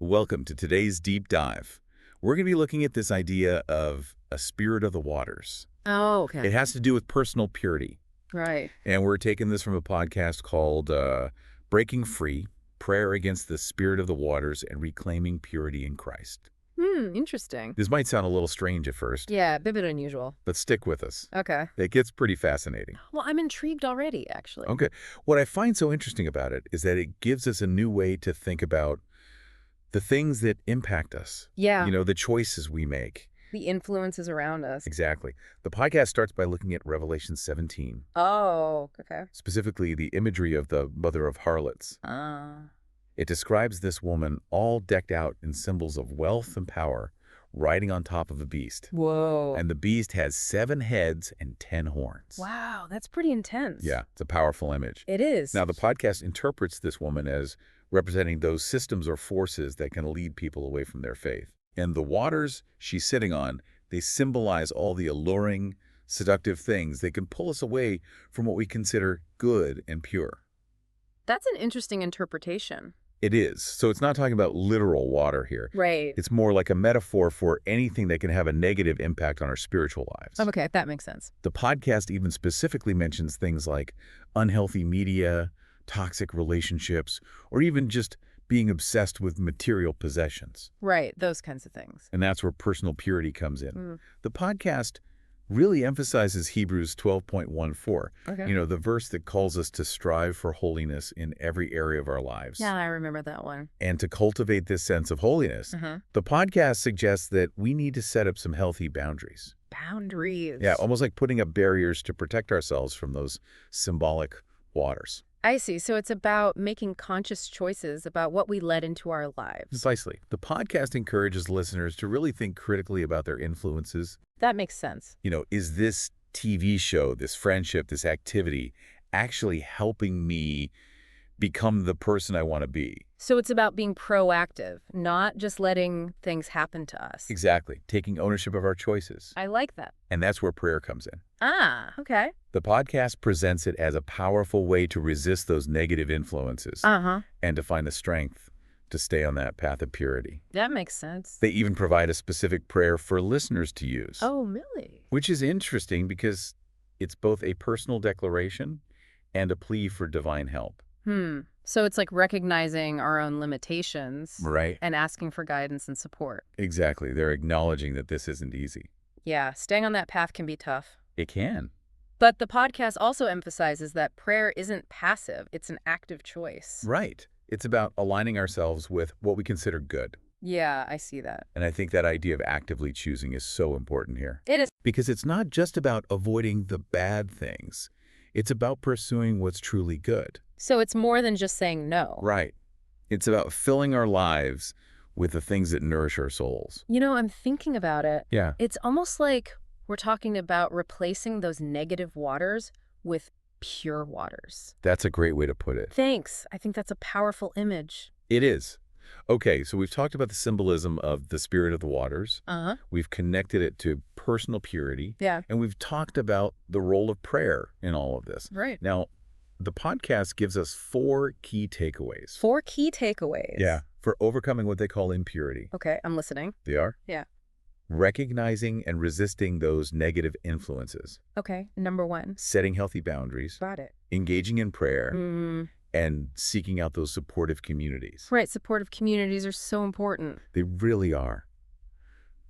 Welcome to today's deep dive. We're going to be looking at this idea of a spirit of the waters. Oh, It okay. has to do with personal purity. Right. And we're taking this from a podcast called Breaking Free, Prayer Against the Spirit of the Waters and Reclaiming Purity in Christ. Interesting. This might sound a little strange at first, Yeah, a bit unusual. but stick with us. Okay. It gets pretty fascinating. Well, I'm intrigued already, actually. Okay. What I find so interesting about it is that it gives us a new way to think about the things that impact us. Yeah. The choices we make. The influences around us. Exactly. The podcast starts by looking at Revelation 17, Oh, okay. specifically the imagery of the mother of harlots. It describes this woman all decked out in symbols of wealth and power, riding on top of a beast. Whoa. And the beast has 7 heads and 10 horns. Wow, that's pretty intense. Yeah, it's a powerful image. It is. Now, the podcast interprets this woman as representing those systems or forces that can lead people away from their faith. And the waters she's sitting on, they symbolize all the alluring, seductive things that can pull us away from what we consider good and pure. That's an interesting interpretation. It is. So it's not talking about literal water here. Right. It's more like a metaphor for anything that can have a negative impact on our spiritual lives. Okay, that makes sense. The podcast even specifically mentions things like unhealthy media, toxic relationships, or even just being obsessed with material possessions. Right, those kinds of things. And that's where personal purity comes in. The podcast really emphasizes Hebrews 12.14, Okay. the verse that calls us to strive for holiness in every area of our lives. Yeah, I remember that one. And to cultivate this sense of holiness, the podcast suggests that we need to set up some healthy boundaries. Boundaries. Yeah, almost like putting up barriers to protect ourselves from those symbolic waters. I see. So it's about making conscious choices about what we let into our lives. Precisely. The podcast encourages listeners to really think critically about their influences. That makes sense. Is this TV show, this friendship, this activity actually helping me become the person I want to be? So it's about being proactive, not just letting things happen to us. Exactly. Taking ownership of our choices. I like that. And that's where prayer comes in. Ah, okay. The podcast presents it as a powerful way to resist those negative influences and to find the strength to stay on that path of purity. That makes sense. They even provide a specific prayer for listeners to use. Oh, really? Which is interesting because it's both a personal declaration and a plea for divine help. So it's like recognizing our own limitations. Right. And asking for guidance and support. Exactly. They're acknowledging that this isn't easy. Yeah, staying on that path can be tough. It can. But the podcast also emphasizes that prayer isn't passive. It's an active choice. Right. It's about aligning ourselves with what we consider good. Yeah, I see that. And I think that idea of actively choosing is so important here. It is. Because it's not just about avoiding the bad things. It's about pursuing what's truly good. So it's more than just saying no. Right. It's about filling our lives with the things that nourish our souls. I'm thinking about it. Yeah. It's almost like we're talking about replacing those negative waters with pure waters. That's a great way to put it. Thanks. I think that's a powerful image. It is. Okay, so we've talked about the symbolism of the spirit of the waters. We've connected it to personal purity. Yeah. And we've talked about the role of prayer in all of this. Right. Now, the podcast gives us 4 key takeaways. 4 key takeaways. Yeah, for overcoming what they call impurity. Okay, I'm listening. They are? Yeah. Recognizing and resisting those negative influences. Okay, number 1. Setting healthy boundaries. Got it. Engaging in prayer. And seeking out those supportive communities. Right, supportive communities are so important. They really are.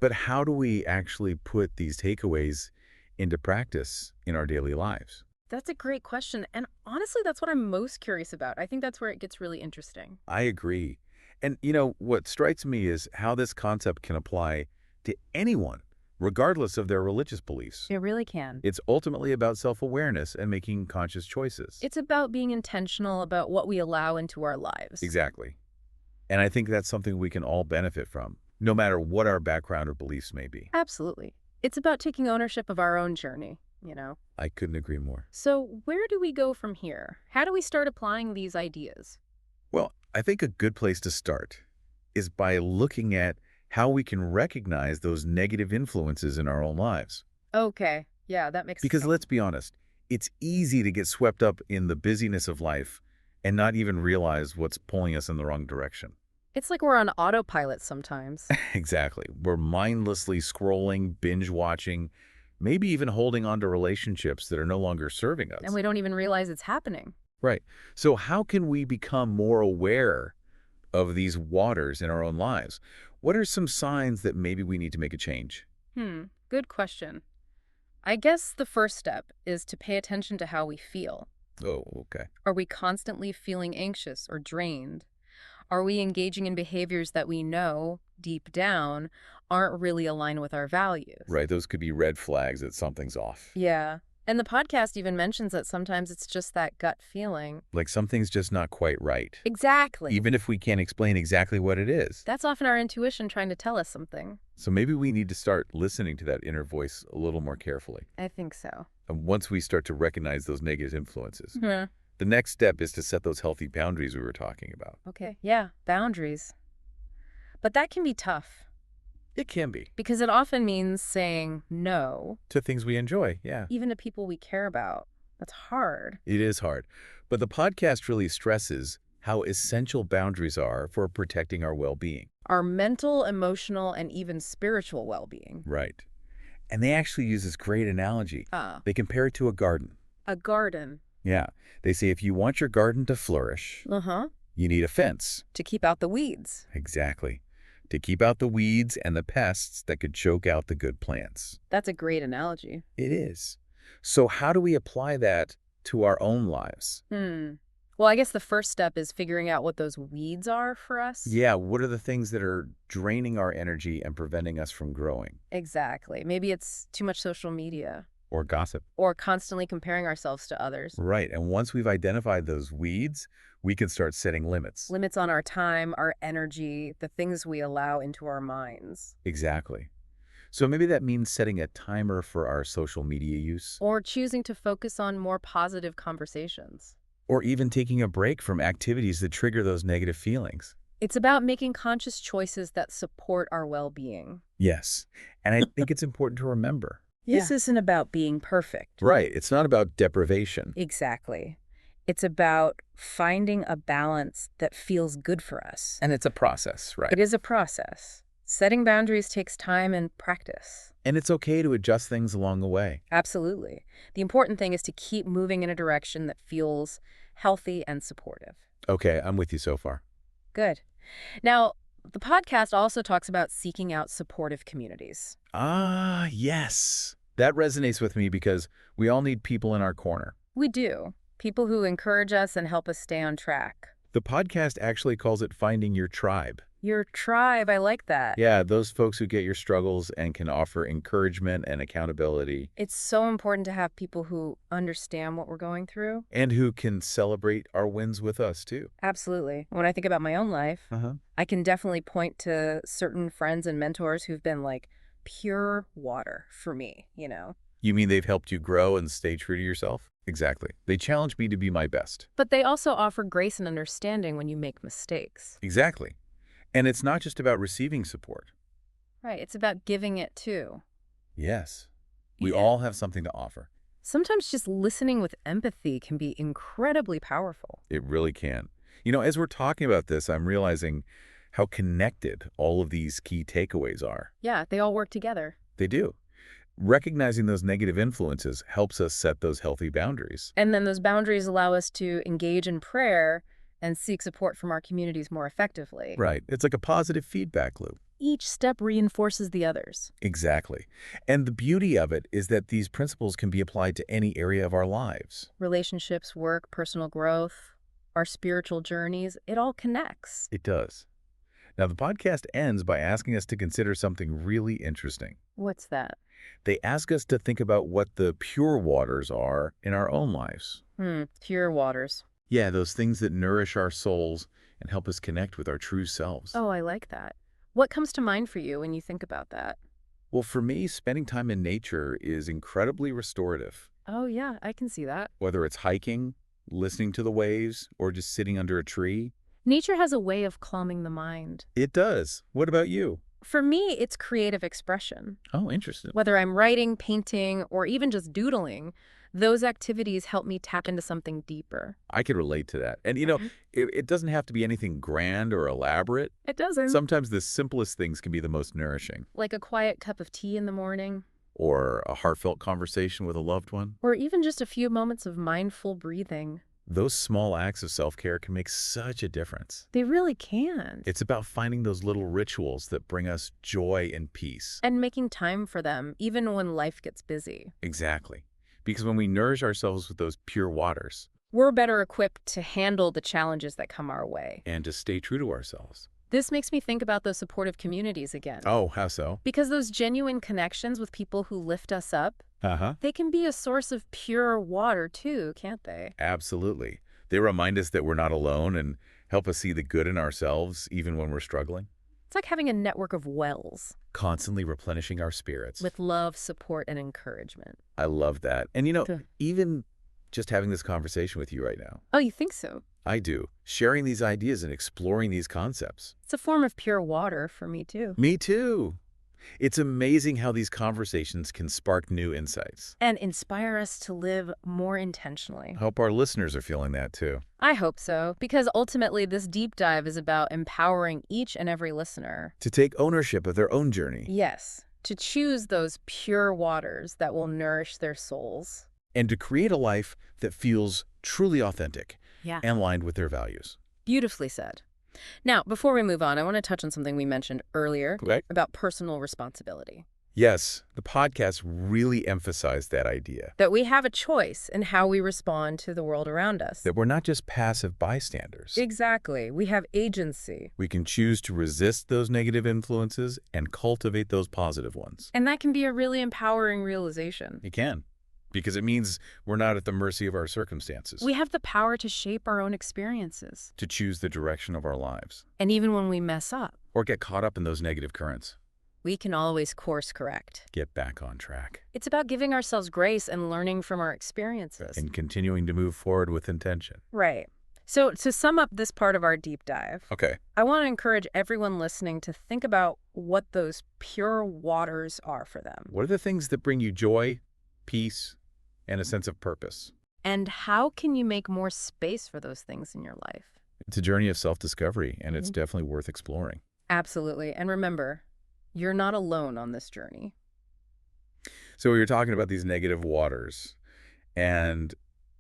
But how do we actually put these takeaways into practice in our daily lives? That's a great question. And honestly, that's what I'm most curious about. I think that's where it gets really interesting. I agree. And what strikes me is how this concept can apply to anyone, regardless of their religious beliefs. It really can. It's ultimately about self-awareness and making conscious choices. It's about being intentional about what we allow into our lives. Exactly. And I think that's something we can all benefit from, no matter what our background or beliefs may be. Absolutely. It's about taking ownership of our own journey, I couldn't agree more. So where do we go from here? How do we start applying these ideas? Well, I think a good place to start is by looking at how we can recognize those negative influences in our own lives. Okay. Yeah, that makes sense. Because let's be honest, it's easy to get swept up in the busyness of life and not even realize what's pulling us in the wrong direction. It's like we're on autopilot sometimes. Exactly. We're mindlessly scrolling, binge watching, maybe even holding on to relationships that are no longer serving And us. we don't even realize it's happening. Right. So how can we become more aware of these waters in our own lives? What are some signs that maybe we need to make a change? Good question. I guess the first step is to pay attention to how we feel. Oh, okay. Are we constantly feeling anxious or drained? Are we engaging in behaviors that we know, deep down, aren't really aligned with our values? Right. Those could be red flags that something's off. Yeah. And the podcast even mentions that sometimes it's just that gut feeling. Like something's just not quite right, Exactly. even if we can't explain exactly what it is. That's often our intuition trying to tell us something. So maybe we need to start listening to that inner voice a little more carefully. I think so. And once we start to recognize those negative influences, Yeah. the next step is to set those healthy boundaries we were talking about. Okay. Yeah, boundaries. But that can be tough It can be. because it often means saying no, To things we enjoy, yeah. even to people we care about. That's hard. It is hard. But the podcast really stresses how essential boundaries are for protecting our well-being. Our mental, emotional, and even spiritual well-being. Right. And they actually use this great analogy. Ah, They compare it to a garden. a garden. Yeah. They say if you want your garden to flourish, Uh-huh. you need a fence. To keep out the weeds. Exactly. To keep out the weeds and the pests that could choke out the good plants. That's a great analogy. It is. So how do we apply that to our own lives? Well, I guess the first step is figuring out what those weeds are for us. Yeah, what are the things that are draining our energy and preventing us from growing? Exactly. Maybe it's too much social media Or gossip. or constantly comparing ourselves to others. Right. And once we've identified those weeds, we can start setting limits. Limits on our time, our energy, the things we allow into our minds. Exactly. So maybe that means setting a timer for our social media use, Or choosing to focus on more positive conversations. or even taking a break from activities that trigger those negative feelings. It's about making conscious choices that support our well-being. Yes. And I think it's important to remember. This isn't about being perfect. Right. It's not about deprivation. Exactly. It's about finding a balance that feels good for us. And it's a process, right? It is a process. Setting boundaries takes time and practice. And it's okay to adjust things along the way. Absolutely. The important thing is to keep moving in a direction that feels healthy and supportive. Okay, I'm with you so far. Good. Now, the podcast also talks about seeking out supportive communities. Ah, yes. That resonates with me because we all need people in our corner. We do. People who encourage us and help us stay on track. The podcast actually calls it finding your tribe. Your tribe, I like that. Yeah, those folks who get your struggles and can offer encouragement and accountability, It's so important to have people who understand what we're going through. and who can celebrate our wins with us, too. Absolutely. When I think about my own life, Uh-huh. I can definitely point to certain friends and mentors who've been like pure water for me, you know. You mean they've helped you grow and stay true to yourself? Exactly. They challenge me to be my best. But they also offer grace and understanding when you make mistakes. Exactly. And it's not just about receiving support. Right. It's about giving it too. Yes. We Yeah. all have something to offer. Sometimes just listening with empathy can be incredibly powerful. It really can. You know, as we're talking about this, I'm realizing how connected all of these key takeaways are. Yeah, they all work together. They do. Recognizing those negative influences helps us set those healthy boundaries. And then those boundaries allow us to engage in prayer and seek support from our communities more effectively. Right. It's like a positive feedback loop. Each step reinforces the others. Exactly. And the beauty of it is that these principles can be applied to any area of our lives. Relationships, work, personal growth, our spiritual journeys, it all connects. It does. Now, the podcast ends by asking us to consider something really interesting. What's that? They ask us to think about what the pure waters are in our own lives. Pure waters. Yeah, those things that nourish our souls and help us connect with our true selves. Oh, I like that. What comes to mind for you when you think about that? Well, for me, spending time in nature is incredibly restorative. Oh, yeah, I can see that. Whether it's hiking, listening to the waves, or just sitting under a tree. Nature has a way of calming the mind. It does. What about you? For me, it's creative expression. Oh, interesting. Whether I'm writing, painting, or even just doodling, Those activities help me tap into something deeper. I could relate to that. And, Mhm. it doesn't have to be anything grand or elaborate. It doesn't. Sometimes the simplest things can be the most nourishing. Like a quiet cup of tea in the morning, Or a heartfelt conversation with a loved one. or even just a few moments of mindful breathing. Those small acts of self-care can make such a difference. They really can. It's about finding those little rituals that bring us joy and peace. And making time for them, even when life gets busy. Exactly. Because when we nourish ourselves with those pure waters We're better equipped to handle the challenges that come our way. and to stay true to ourselves. This makes me think about those supportive communities again. Oh, how so? Because those genuine connections with people who lift us up, Uh-huh. they can be a source of pure water too, can't they? Absolutely. They remind us that we're not alone and help us see the good in ourselves even when we're struggling. It's like having a network of wells Constantly replenishing our spirits. with love, support, and encouragement. I love that. And Good. even just having this conversation with you right now, Oh, you think so? I do. Sharing these ideas and exploring these concepts. It's a form of pure water for me too. Me too. It's amazing how these conversations can spark new insights. And inspire us to live more intentionally. I hope our listeners are feeling that too. I hope so, because ultimately this deep dive is about empowering each and every listener. To take ownership of their own journey Yes, to choose those pure waters that will nourish their souls. and to create a life that feels truly authentic Yeah. and aligned with their values. Beautifully said. Now, before we move on, I want to touch on something we mentioned earlier Okay. about personal responsibility. Yes, the podcast really emphasized that idea, That we have a choice in how we respond to the world around us. that we're not just passive bystanders. Exactly. We have agency. We can choose to resist those negative influences and cultivate those positive ones. And that can be a really empowering realization. You can, because it means we're not at the mercy of our circumstances. We have the power to shape our own experiences. To choose the direction of our lives. And even when we mess up, Or get caught up in those negative currents. we can always course correct. Get back on track. It's about giving ourselves grace and learning from our experiences. And continuing to move forward with intention. Right. So to sum up this part of our deep dive, Okay. I want to encourage everyone listening to think about what those pure waters are for them. What are the things that bring you joy, peace, and a sense of purpose? And how can you make more space for those things in your life? It's a journey of self-discovery, and it's Mhm. definitely worth exploring. Absolutely. And remember, you're not alone on this journey. So we were talking about these negative waters, and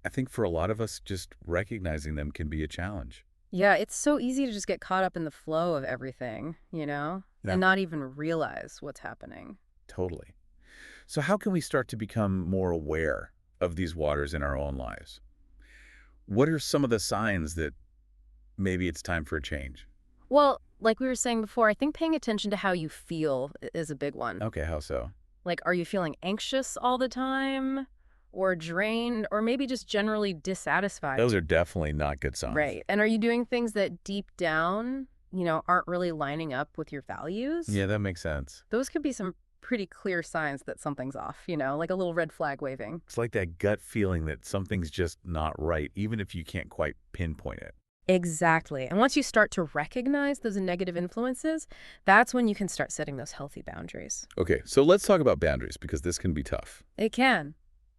I think for a lot of us, just recognizing them can be a challenge. Yeah, it's so easy to just get caught up in the flow of everything, Yeah. and not even realize what's happening. Totally. So how can we start to become more aware of these waters in our own lives? What are some of the signs that maybe it's time for a change? Well, like we were saying before, I think paying attention to how you feel is a big one. Okay, how so? Like, are you feeling anxious all the time, or drained, or maybe just generally dissatisfied? Those are definitely not good signs. Right. And are you doing things that deep down, aren't really lining up with your values? Yeah, that makes sense. Those could be some pretty clear signs that something's off, like a little red flag waving. It's like that gut feeling that something's just not right, even if you can't quite pinpoint it. Exactly. And once you start to recognize those negative influences, that's when you can start setting those healthy boundaries. Okay, so let's talk about boundaries because this can be tough. It can.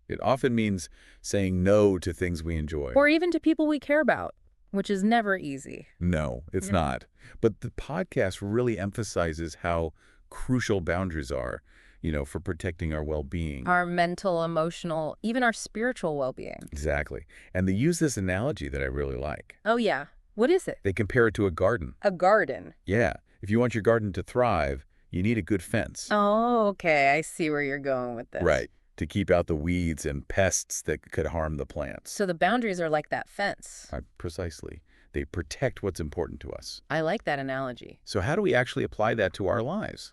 It often means saying no to things we enjoy. Or even to people we care about, which is never easy. No, it's Yeah. not. But the podcast really emphasizes how crucial boundaries are, for protecting our well-being. Our mental, emotional, even our spiritual well-being. Exactly. And they use this analogy that I really like. Oh, yeah. What is it? They compare it to a garden. A garden. Yeah. If you want your garden to thrive, you need a good fence. Oh, okay. I see where you're going with this. Right. To keep out the weeds and pests that could harm the plants. So the boundaries are like that fence. Precisely. They protect what's important to us. I like that analogy. So how do we actually apply that to our lives?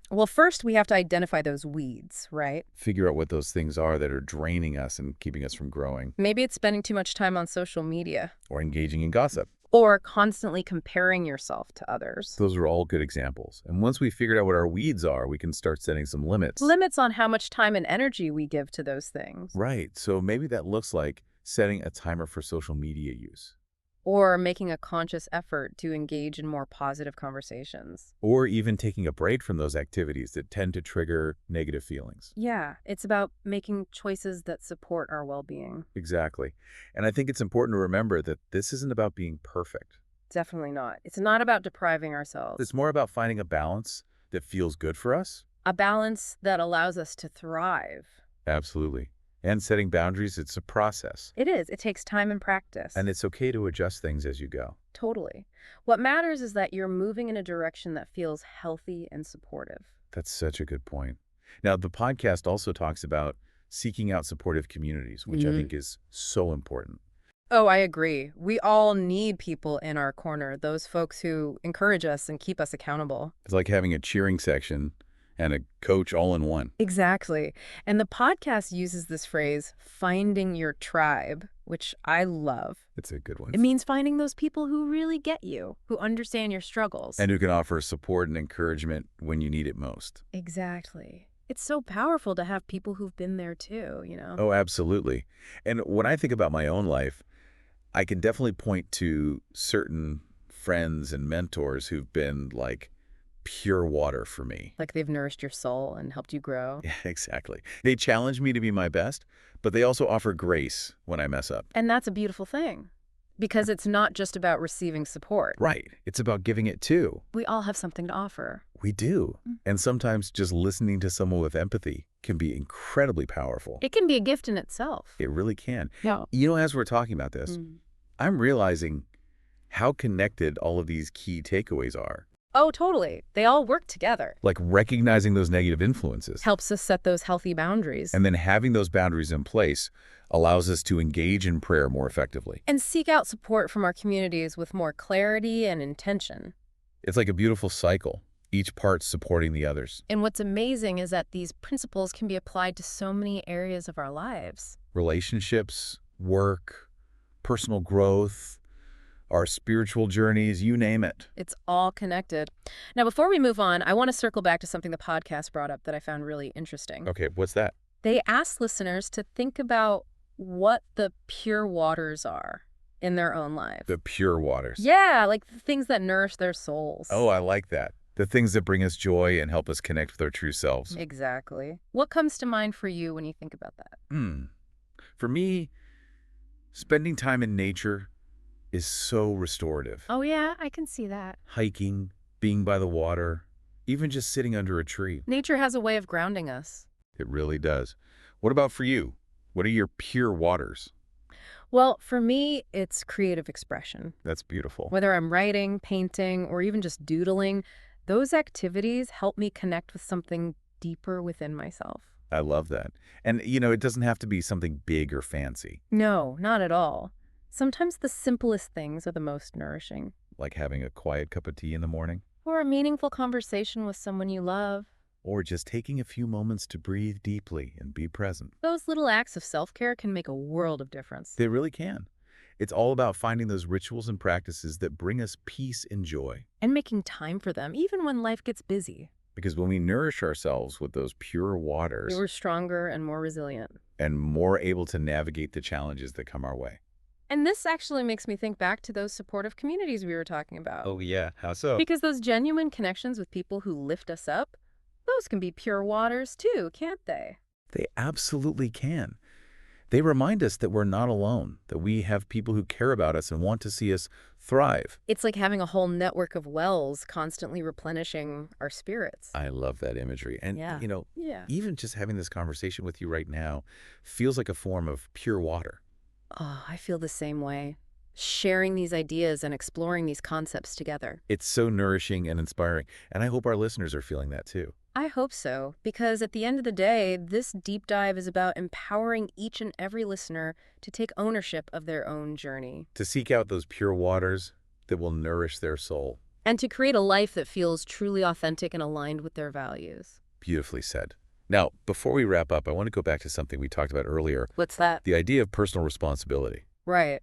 Well, first we have to identify those weeds, right? Figure out what those things are that are draining us and keeping us from growing Maybe it's spending too much time on social media or engaging in gossip. or constantly comparing yourself to others. Those are all good examples. And once we figured out what our weeds are, we can start setting some limits. Limits on how much time and energy we give to those things. Right. So maybe that looks like setting a timer for social media use. Or making a conscious effort to engage in more positive conversations. Or even taking a break from those activities that tend to trigger negative feelings. Yeah, it's about making choices that support our well-being. Exactly. And I think it's important to remember that this isn't about being perfect. Definitely not. It's not about depriving It's ourselves. more about finding a balance that feels good for us. A balance that allows us to thrive. Absolutely. And setting boundaries, it's a process. It is. It takes time and practice. And it's okay to adjust things as you go. Totally. What matters is that you're moving in a direction that feels healthy and supportive. That's such a good point. Now, the podcast also talks about seeking out supportive communities, which I think is so important. Oh, I agree. We all need people in our corner, those folks who encourage us and keep us accountable. It's like having a cheering section and a coach all in one. Exactly. And the podcast uses this phrase, finding your tribe, which I love. It's a good one. It means finding those people who really get you, who understand your struggles. And who can offer support and encouragement when you need it most. Exactly. It's so powerful to have people who've been there too, you know? Oh, absolutely. And when I think about my own life, I can definitely point to certain friends and mentors who've been like pure water for me. Like they've nourished your soul and helped you grow. Yeah, exactly. They challenge me to be my best, but they also offer grace when I mess up. And that's a beautiful thing because it's not just about receiving support. Right. It's about giving it too. We all have something to offer. We do. And sometimes just listening to someone with empathy can be incredibly powerful. It can be a gift in itself. It really can. Yeah. You know, as we're talking about this, I'm realizing how connected all of these key takeaways are. Oh, totally. They all work together. Like recognizing those negative influences. Helps us set those healthy boundaries. And then having those boundaries in place allows us to engage in prayer more effectively. And seek out support from our communities with more clarity and intention. It's like a beautiful cycle, each part supporting the others. And what's amazing is that these principles can be applied to so many areas of our lives. Relationships, work, personal growth, our spiritual journeys, you name it. It's all connected. Now, before we move on, I want to circle back to something the podcast brought up that I found really interesting. Okay, what's that? They asked listeners to think about what the pure waters are in their own lives. The pure waters. Yeah, like the things that nourish their souls. Oh, I like that. The things that bring us joy and help us connect with our true selves. Exactly. What comes to mind for you when you think about that? For me, spending time in nature is so restorative. Oh, yeah, I can see that. Hiking, being by the water, even just sitting under a tree. Nature has a way of grounding us. It really does. What about for you? What are your pure waters? Well, for me, it's creative expression. That's beautiful. Whether I'm writing, painting, or even just doodling, those activities help me connect with something deeper within myself. I love that. And, you know, it doesn't have to be something big or fancy, No, not at all. Sometimes the simplest things are the most nourishing. like having a quiet cup of tea in the morning, Or a meaningful conversation with someone you love. or just taking a few moments to breathe deeply and be present. Those little acts of self-care can make a world of difference. They really can. It's all about finding those rituals and practices that bring us peace and joy. And making time for them, even when life gets busy. Because when we nourish ourselves with those pure waters We're stronger and more resilient. and more able to navigate the challenges that come our way. And this actually makes me think back to those supportive communities we were talking about. Oh, yeah. How so? Because those genuine connections with people who lift us up, those can be pure waters too, can't they? They absolutely can. They remind us that we're not alone, that we have people who care about us and want to see us thrive. It's like having a whole network of wells constantly replenishing our spirits. I love that imagery. And, Yeah. you know, Yeah. even just having this conversation with you right now feels like a form of pure water. Oh, I feel the same way. Sharing these ideas and exploring these concepts together. It's so nourishing and inspiring, and I hope our listeners are feeling that too. I hope so, because at the end of the day, this deep dive is about empowering each and every listener to take ownership of their own journey. To seek out those pure waters that will nourish their soul. And to create a life that feels truly authentic and aligned with their values. Beautifully said. Now, before we wrap up, I want to go back to something we talked about earlier, What's that? the idea of personal responsibility, Right.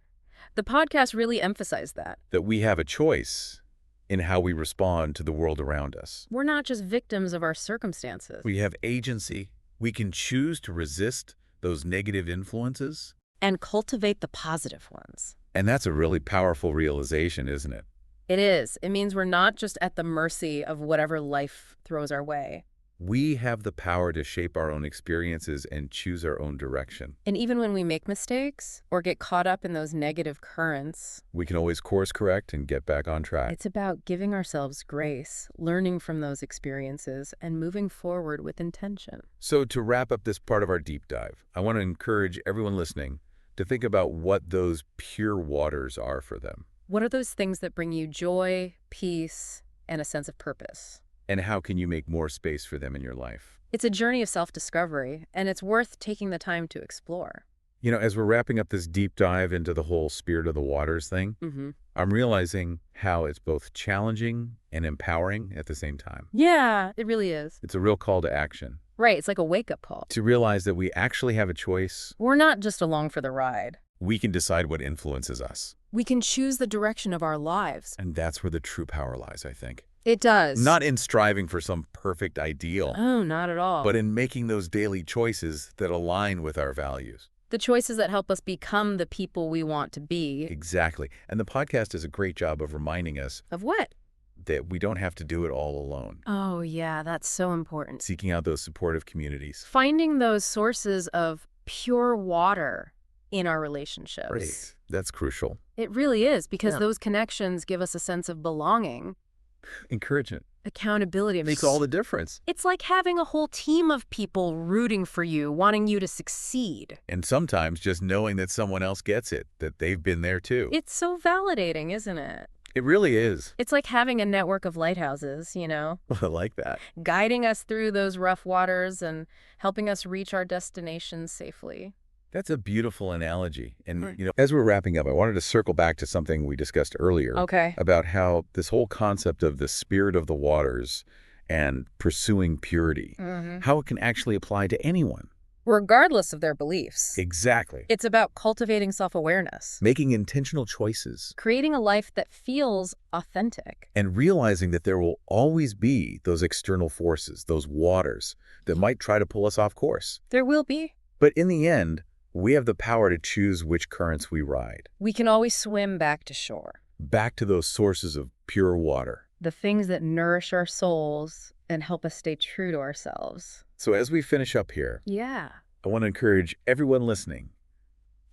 The podcast really emphasized that. that we have a choice in how we respond to the world around us. We're not just victims of our circumstances. We have agency. We can choose to resist those negative influences. And cultivate the positive ones. And that's a really powerful realization, isn't it? It is. It means we're not just at the mercy of whatever life throws our way. We have the power to shape our own experiences and choose our own direction. And even when we make mistakes or get caught up in those negative currents, We can always course correct and get back on track. it's about giving ourselves grace, learning from those experiences, and moving forward with intention. So to wrap up this part of our deep dive, I want to encourage everyone listening to think about what those pure waters are for them. What are those things that bring you joy, peace, and a sense of purpose? And how can you make more space for them in your life? It's a journey of self-discovery, and it's worth taking the time to explore. You know, as we're wrapping up this deep dive into the whole spirit of the waters thing, I'm realizing how it's both challenging and empowering at the same time. Yeah, it really is. It's a real call to action, Right, it's like a wake-up call. to realize that we actually have a choice. We're not just along for the ride. We can decide what influences us. We can choose the direction of our lives. And that's where the true power lies, I think. It does. Not in striving for some perfect ideal, Oh, not at all. but in making those daily choices that align with our values. the choices that help us become the people we want to be. Exactly. And the podcast does a great job of reminding us Of what? that we don't have to do it all alone. Oh, yeah, that's so important. Seeking out those supportive communities. Finding those sources of pure water in our relationships. Right. That's crucial. It really is, because Yeah. those connections give us a sense of belonging, Encouragement. accountability. Makes all the difference. It's like having a whole team of people rooting for you, wanting you to succeed. And sometimes just knowing that someone else gets it, that they've been there too. It's so validating, isn't it? It really is. It's like having a network of lighthouses, I like that. guiding us through those rough waters and helping us reach our destinations safely. That's a beautiful analogy. And, Right. as we're wrapping up, I wanted to circle back to something we discussed earlier Okay. about how this whole concept of the spirit of the waters and pursuing purity, how it can actually apply to anyone. Regardless of their beliefs. Exactly. It's about cultivating self-awareness, Making intentional choices creating a life that feels authentic. and realizing that there will always be those external forces, those waters that might try to pull us off course. There will be. But in the end, we have the power to choose which currents we ride, We can always swim back to shore. back to those sources of pure water. The things that nourish our souls and help us stay true to ourselves. So as we finish up here, Yeah. I want to encourage everyone listening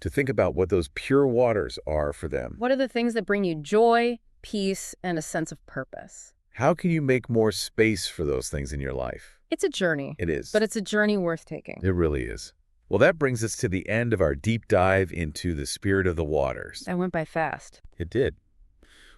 to think about what those pure waters are for them. What are the things that bring you joy, peace, and a sense of purpose? How can you make more space for those things in your life? It's a journey, It is. but it's a journey worth taking. It really is. Well, that brings us to the end of our deep dive into the spirit of the waters. That went by fast. It did.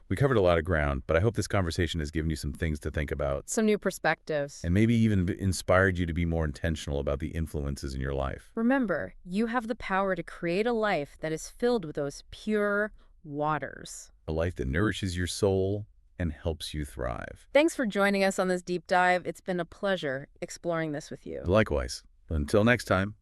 We covered a lot of ground, but I hope this conversation has given you some things to think about Some new perspectives. and maybe even inspired you to be more intentional about the influences in your life. Remember, you have the power to create a life that is filled with those pure waters. A life that nourishes your soul and helps you thrive. Thanks for joining us on this deep dive. It's been a pleasure exploring this with you. Likewise. Until next time.